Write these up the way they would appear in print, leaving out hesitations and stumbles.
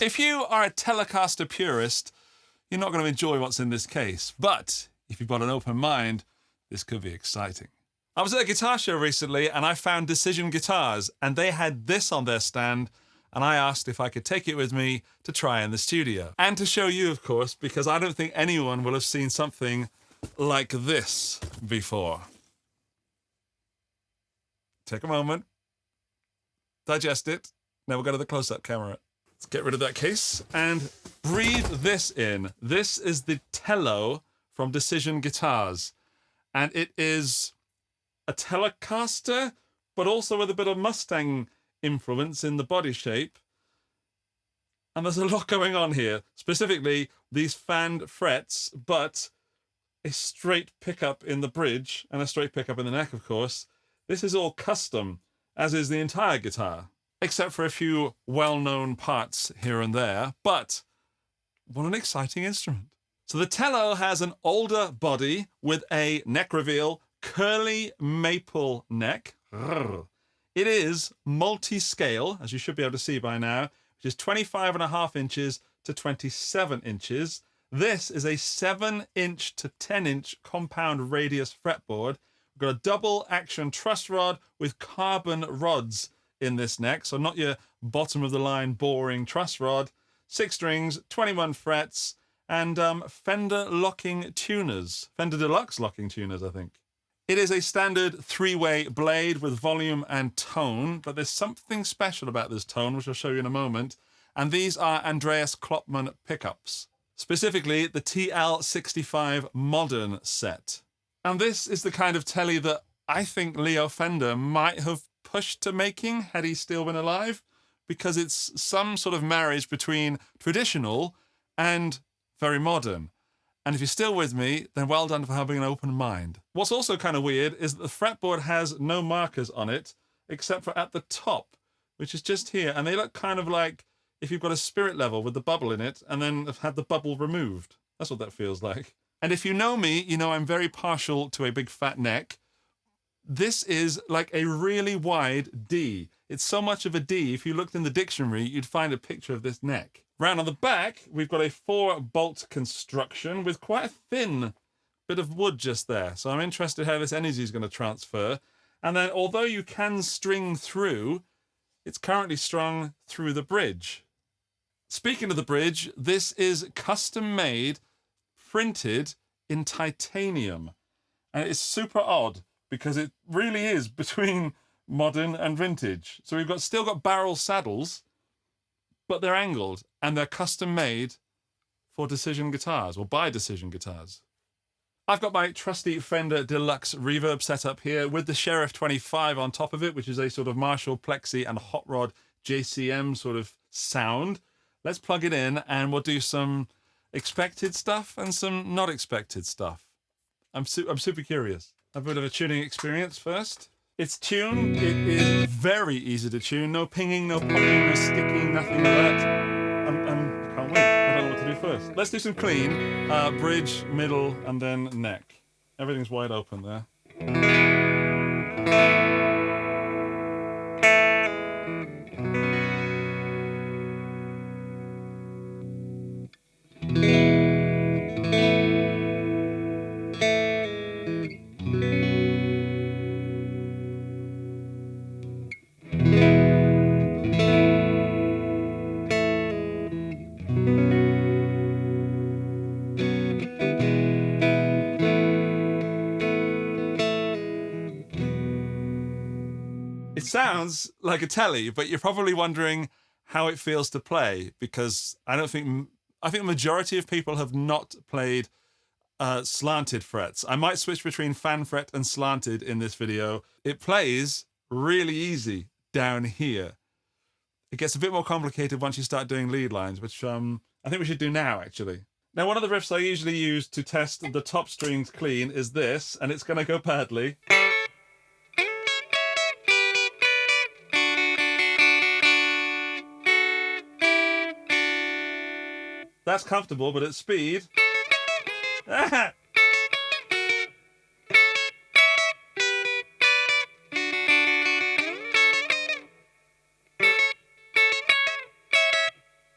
If you are a Telecaster purist, you're not going to enjoy what's in this case. But if you've got an open mind, this could be exciting. I was at a guitar show recently and I found Decision guitars, and they had this on their stand, and I asked if I could take it with me to try in the studio. And to show you, of course, because I don't think anyone will have seen something like this before. Take a moment. Digest it. Now we'll go to the close-up camera. Let's get rid of that case and breathe this in. This is the Telow from Decision Guitars. And it is a Telecaster, but also with a bit of Mustang influence in the body shape. And there's a lot going on here. Specifically, these fanned frets, but a straight pickup in the bridge and a straight pickup in the neck, of course. This is all custom, as is the entire guitar, except for a few well-known parts here and there. But what an exciting instrument. So the Telow has an older body with a neck reveal, curly maple neck. It is multi-scale, as you should be able to see by now, which is 25.5 inches to 27 inches. This is a 7-inch to 10-inch compound radius fretboard. We've got a double action truss rod with carbon rods in this neck, so not your bottom of the line boring truss rod. 6 strings, 21 frets, and Fender locking tuners. Fender Deluxe locking tuners, I think. It is a standard 3-way blade with volume and tone, but there's something special about this tone, which I'll show you in a moment. And these are Andreas Klopman pickups, specifically the TL65 Modern set. And this is the kind of telly that I think Leo Fender might have pushed to making had he still been alive, because it's some sort of marriage between traditional and very modern. And if you're still with me, then well done for having an open mind. What's also kind of weird is that the fretboard has no markers on it, except for at the top, which is just here. And they look kind of like if you've got a spirit level with the bubble in it and then have had the bubble removed. That's what that feels like. And if you know me, you know I'm very partial to a big fat neck. This is like a really wide D. It's so much of a D, if you looked in the dictionary, you'd find a picture of this neck. Round on the back, we've got a 4-bolt construction with quite a thin bit of wood just there. So I'm interested how this energy is going to transfer. And then, although you can string through, it's currently strung through the bridge. Speaking of the bridge, this is custom made, printed in titanium. And it's super odd because it really is between modern and vintage. So we've still got barrel saddles, but they're angled and they're custom made for Decision guitars, or by Decision guitars. I've got my trusty Fender Deluxe reverb set up here with the Sheriff 25 on top of it, which is a sort of Marshall, Plexi and Hot Rod JCM sort of sound. Let's plug it in and we'll do some expected stuff and some not expected stuff. I'm super curious. A bit of a tuning experience first. It's tuned. It is very easy to tune. No pinging, no popping, no sticking, nothing like that. I can't wait. I don't know what to do first. Let's do some clean. Bridge, middle, and then neck. Everything's wide open there. It sounds like a telly, but you're probably wondering how it feels to play, because I think the majority of people have not played slanted frets. I might switch between fan fret and slanted in this video. It plays really easy down here. It gets a bit more complicated once you start doing lead lines, which I think we should do now, actually. Now, one of the riffs I usually use to test the top strings clean is this, and it's going to go badly. That's comfortable, but at speed...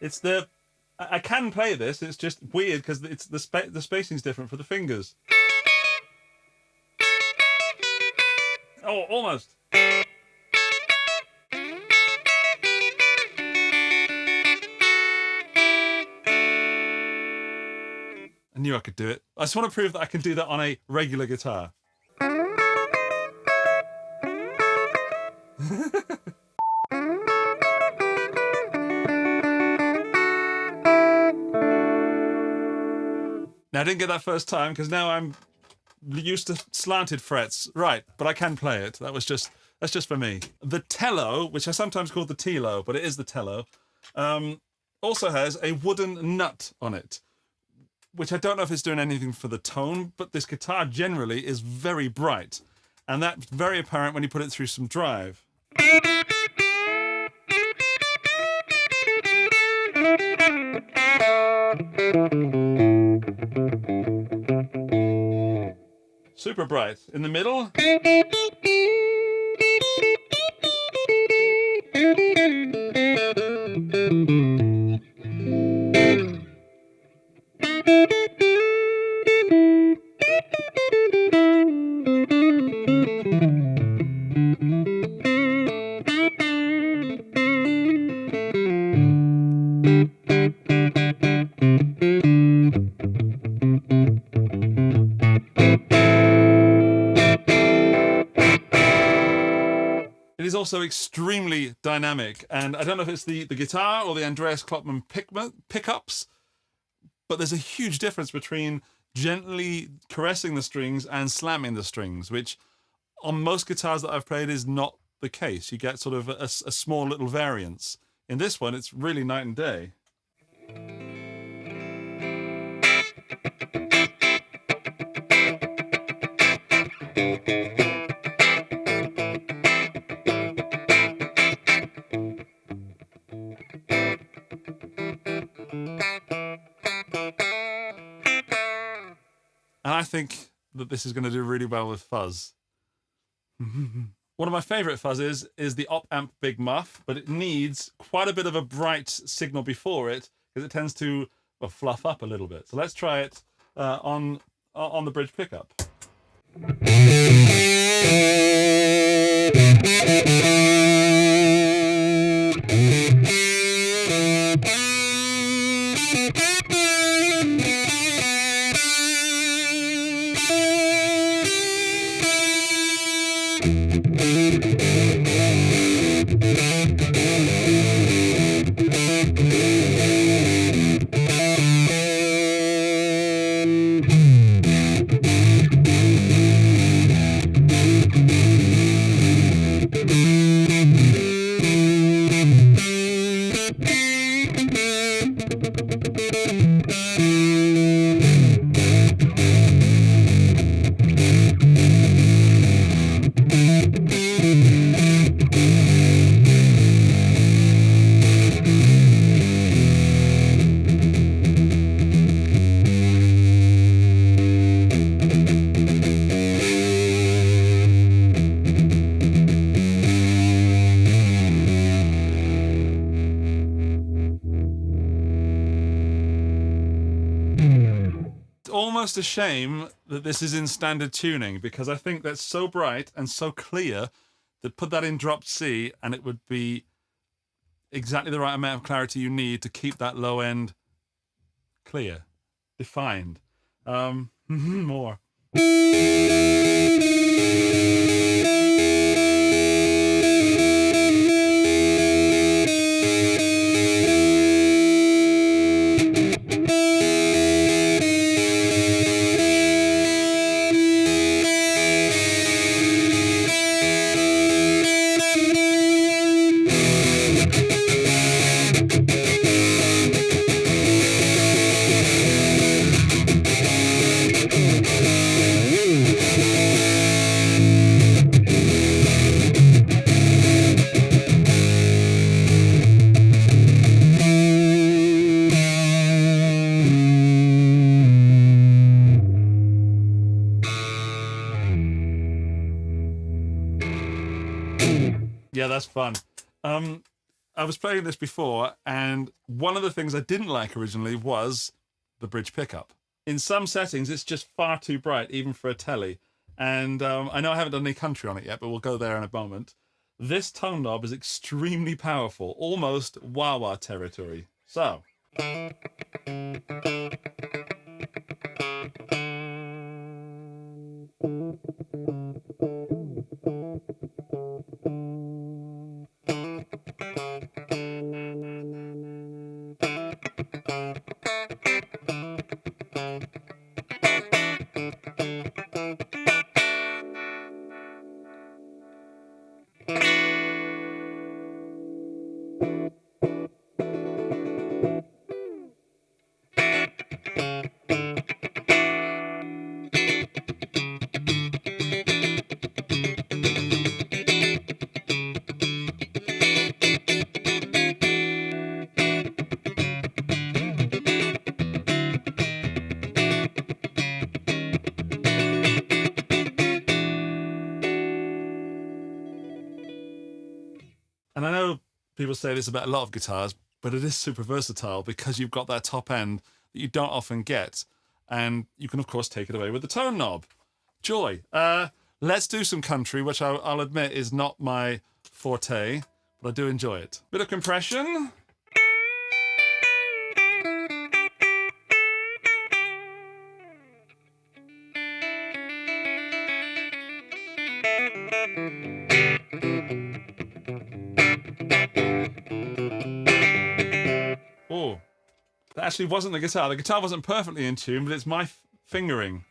It's the... I can play this, it's just weird because it's the spacing's different for the fingers. Oh, almost. I knew I could do it. I just want to prove that I can do that on a regular guitar. Now, I didn't get that first time because now I'm used to slanted frets. Right, but I can play it. That's just for me. The Telow, which I sometimes call the Telow, but it is the Telow, also has a wooden nut on it, which I don't know if it's doing anything for the tone, but this guitar generally is very bright. And that's very apparent when you put it through some drive. Super bright. In the middle. It is also extremely dynamic, and I don't know if it's the guitar or the Andreas Klopman pickups, but there's a huge difference between gently caressing the strings and slamming the strings, which on most guitars that I've played is not the case. You get sort of a small little variance. In this one, it's really night and day. And I think that this is going to do really well with fuzz. One of my favourite fuzzes is the op amp Big Muff, but it needs quite a bit of a bright signal before it because it tends to fluff up a little bit. So let's try it on the bridge pickup. Almost a shame that this is in standard tuning because I think that's so bright and so clear that put that in dropped C and it would be exactly the right amount of clarity you need to keep that low end clear, defined. More. Yeah, that's fun. I was playing this before, and one of the things I didn't like originally was the bridge pickup. In some settings, it's just far too bright, even for a telly. And I know I haven't done any country on it yet, but we'll go there in a moment. This tone knob is extremely powerful, almost wah-wah territory. So. And I know people say this about a lot of guitars, but it is super versatile because you've got that top end that you don't often get. And you can, of course, take it away with the tone knob. Joy. Let's do some country, which I'll admit is not my forte, but I do enjoy it. Bit of compression. Oh, that actually wasn't the guitar. The guitar wasn't perfectly in tune, but it's my fingering.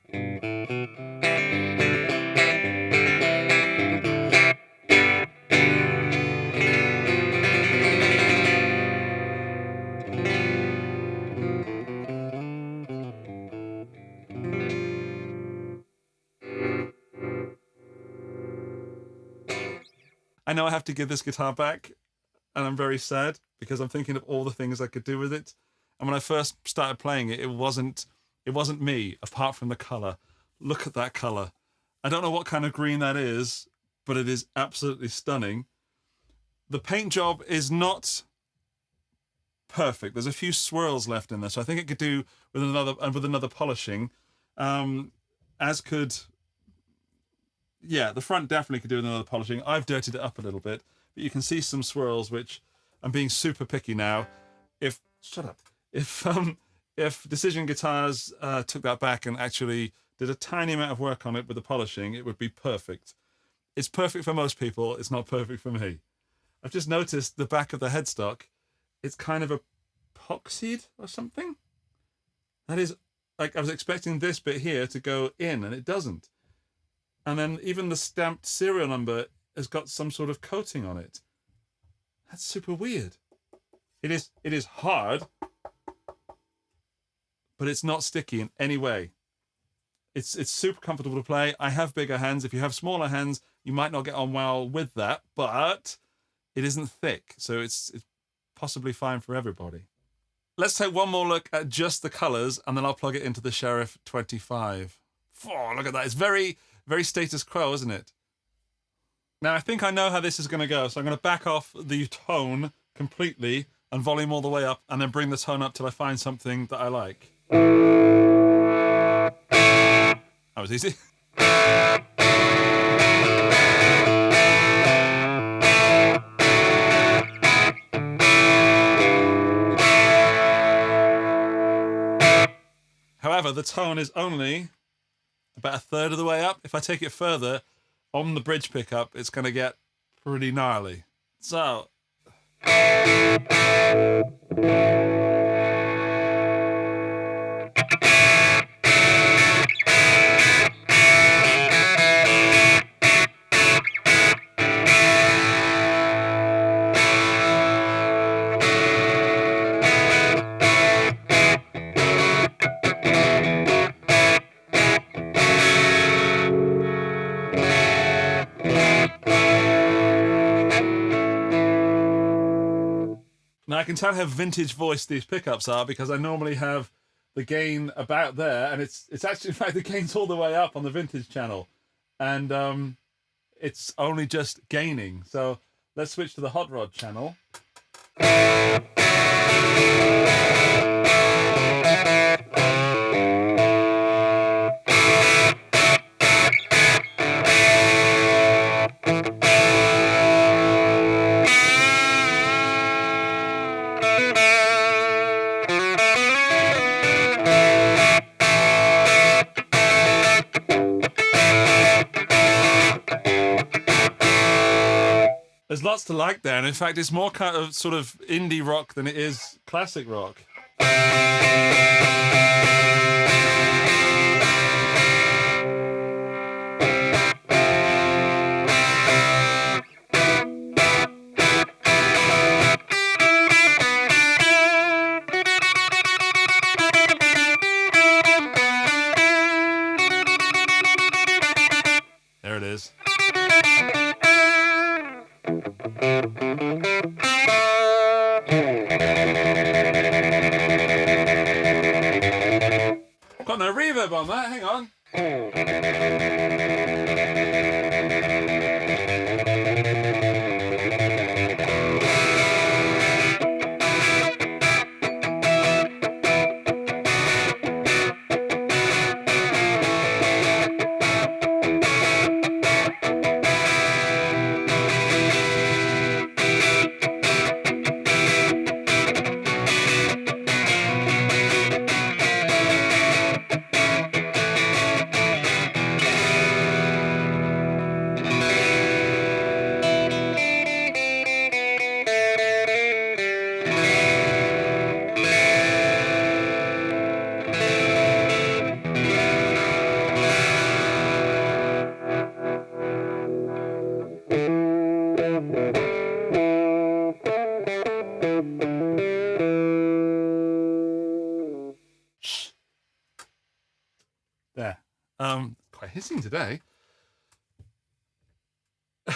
I know I have to give this guitar back, and I'm very sad because I'm thinking of all the things I could do with it. And when I first started playing it, it wasn't me, apart from the color. Look at that color. I don't know what kind of green that is, but it is absolutely stunning. The paint job is not perfect. There's a few swirls left in there, so I think it could do with another polishing. As could, yeah, the front definitely could do with another polishing. I've dirtied it up a little bit, but you can see some swirls, which I'm being super picky now. If Decision Guitars took that back and actually did a tiny amount of work on it with the polishing, it would be perfect. It's perfect for most people. It's not perfect for me. I've just noticed the back of the headstock. It's kind of epoxied or something. That is, like, I was expecting this bit here to go in, and it doesn't. And then even the stamped serial number has got some sort of coating on it. That's super weird. It is hard, but it's not sticky in any way. It's super comfortable to play. I have bigger hands. If you have smaller hands, you might not get on well with that, but it isn't thick, so it's possibly fine for everybody. Let's take one more look at just the colors, and then I'll plug it into the Sheriff 25. Oh, look at that. It's very, very status quo, isn't it? Now, I think I know how this is going to go, so I'm going to back off the tone completely and volume all the way up, and then bring the tone up till I find something that I like. That was easy. However, the tone is only about a third of the way up. If I take it further, on the bridge pickup, it's going to get pretty gnarly. So. Now, I can tell how vintage voiced these pickups are because I normally have the gain about there, and it's actually, in fact, the gain's all the way up on the vintage channel, and it's only just gaining. So let's switch to the hot rod channel. There's lots to like there, and in fact, it's more kind of sort of indie rock than it is classic rock. There it is. Got no reverb on that, hang on. There. Quite hissing today. I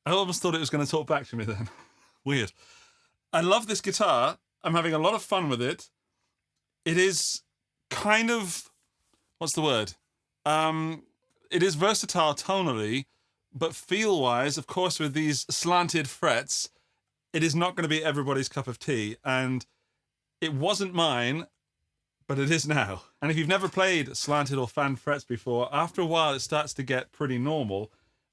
almost thought it was going to talk back to me then. Weird. I love this guitar. I'm having a lot of fun with it. It is kind of, what's the word? It is versatile tonally, but feel-wise, of course, with these slanted frets, it is not going to be everybody's cup of tea. And it wasn't mine, but it is now. And if you've never played slanted or fan frets before, after a while it starts to get pretty normal,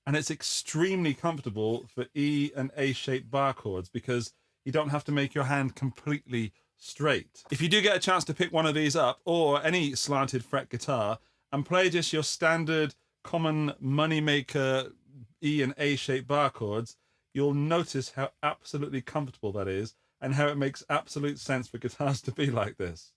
and it's extremely comfortable for E and A-shaped bar chords because you don't have to make your hand completely straight. If you do get a chance to pick one of these up, or any slanted fret guitar, and play just your standard common moneymaker E and A-shaped bar chords, you'll notice how absolutely comfortable that is and how it makes absolute sense for guitars to be like this.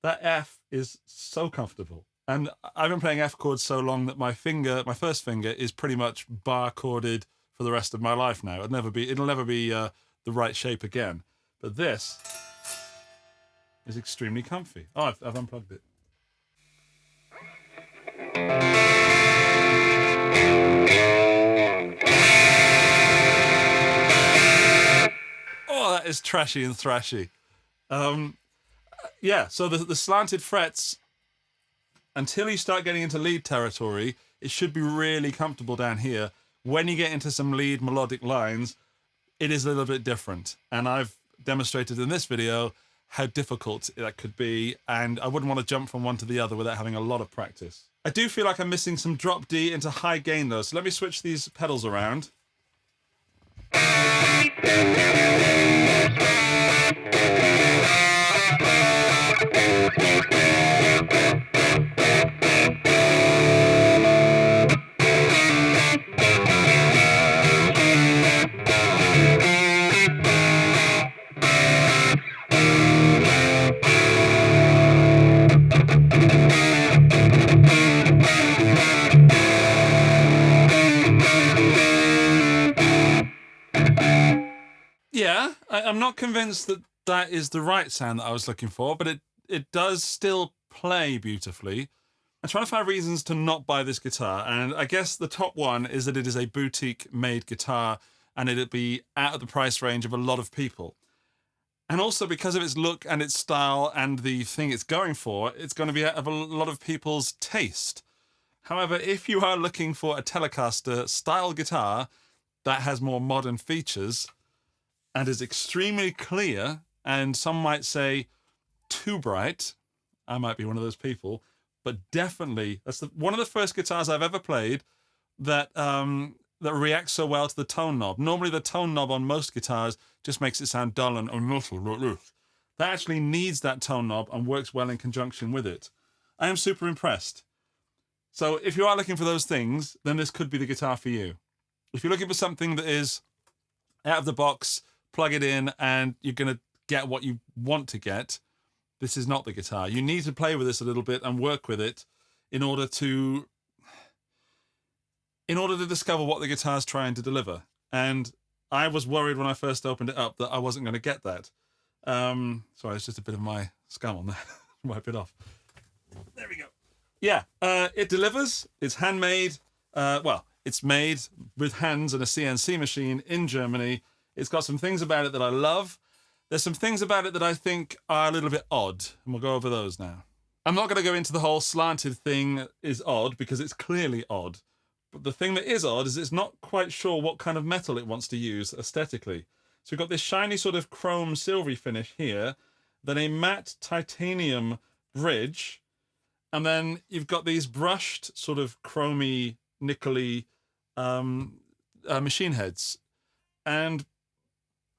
That F is so comfortable. And I've been playing F chords so long that my first finger is pretty much bar chorded for the rest of my life now. It'll never be the right shape again. But this is extremely comfy. Oh, I've unplugged it. Oh, that is trashy and thrashy. Yeah, so the slanted frets, until you start getting into lead territory, it should be really comfortable down here. When you get into some lead melodic lines, it is a little bit different. And I've demonstrated in this video how difficult that could be, and I wouldn't want to jump from one to the other without having a lot of practice. I do feel like I'm missing some drop D into high gain though, so let me switch these pedals around. Yeah, I'm not convinced that that is the right sound that I was looking for, but it does still play beautifully. I'm trying to find reasons to not buy this guitar, and I guess the top one is that it is a boutique-made guitar, and it'd be out of the price range of a lot of people. And also because of its look and its style and the thing it's going for, it's going to be out of a lot of people's taste. However, if you are looking for a Telecaster style guitar, that has more modern features and is extremely clear, and some might say too bright. I might be one of those people, but definitely that's one of the first guitars I've ever played that that reacts so well to the tone knob. Normally the tone knob on most guitars just makes it sound dull and that actually needs that tone knob and works well in conjunction with it. I am super impressed. So if you are looking for those things, then this could be the guitar for you. If you're looking for something that is out of the box, plug it in, and you're going to get what you want to get, this is not the guitar. You need to play with this a little bit and work with it in order to discover what the guitar's trying to deliver. And I was worried when I first opened it up that I wasn't going to get that. Sorry, it's just a bit of my scum on there. Wipe it off. There we go. Yeah, it delivers. It's handmade. Well, it's made with hands and a CNC machine in Germany. It's got some things about it that I love. There's some things about it that I think are a little bit odd, and we'll go over those now. I'm not going to go into the whole slanted thing is odd, because it's clearly odd. But the thing that is odd is it's not quite sure what kind of metal it wants to use aesthetically. So we've got this shiny sort of chrome silvery finish here, then a matte titanium bridge, and then you've got these brushed sort of chromy, nickel-y machine heads. And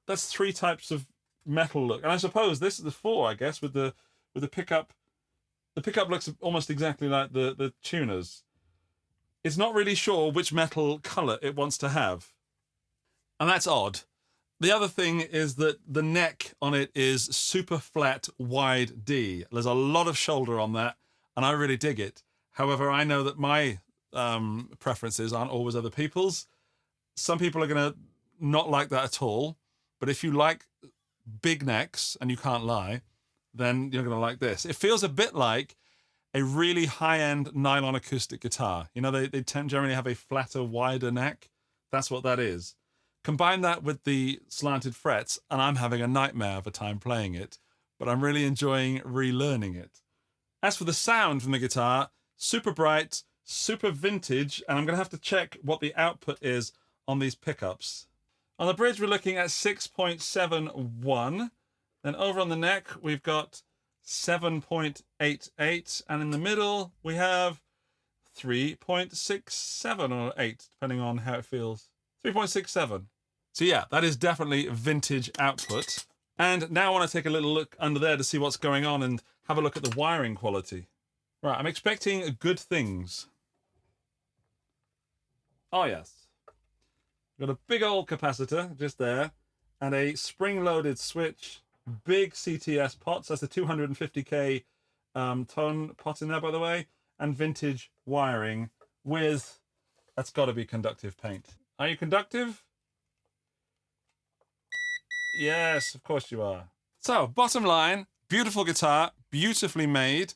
that's 3 types of metal look. And I suppose this is the 4, I guess, with the pickup. The pickup looks almost exactly like the tuners. It's not really sure which metal color it wants to have. And that's odd. The other thing is that the neck on it is super flat, wide D. There's a lot of shoulder on that, and I really dig it. However, I know that my preferences aren't always other people's. Some people are going to not like that at all. But if you like big necks, and you can't lie, then you're going to like this. It feels a bit like a really high-end nylon acoustic guitar. You know, they tend generally have a flatter, wider neck. That's what that is. Combine that with the slanted frets, and I'm having a nightmare of a time playing it, but I'm really enjoying relearning it. As for the sound from the guitar, super bright, super vintage, and I'm going to have to check what the output is on these pickups. On the bridge, we're looking at 6.71. Then over on the neck, we've got 7.88. And in the middle, we have 3.67 or 8, depending on how it feels. 3.67. So yeah, that is definitely vintage output. And now I want to take a little look under there to see what's going on and have a look at the wiring quality. Right, I'm expecting good things. Oh yes. Got a big old capacitor just there, and a spring-loaded switch, big CTS pots. That's a 250K tone pot in there, by the way, and vintage wiring with, that's got to be conductive paint. Are you conductive? Yes, of course you are. So, bottom line, beautiful guitar, beautifully made.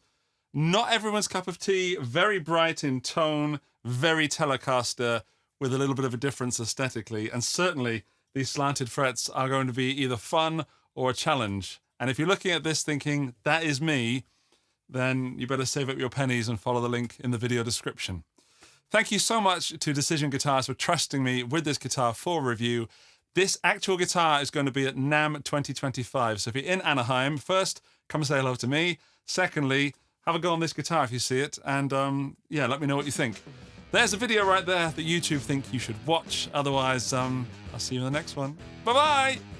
Not everyone's cup of tea, very bright in tone, very Telecaster, with a little bit of a difference aesthetically. And certainly, these slanted frets are going to be either fun or a challenge. And if you're looking at this thinking, that is me, then you better save up your pennies and follow the link in the video description. Thank you so much to Decision Guitars for trusting me with this guitar for review. This actual guitar is going to be at NAMM 2025. So if you're in Anaheim, first, come and say hello to me. Secondly, have a go on this guitar if you see it. And yeah, let me know what you think. There's a video right there that YouTube think you should watch. Otherwise, I'll see you in the next one. Bye-bye!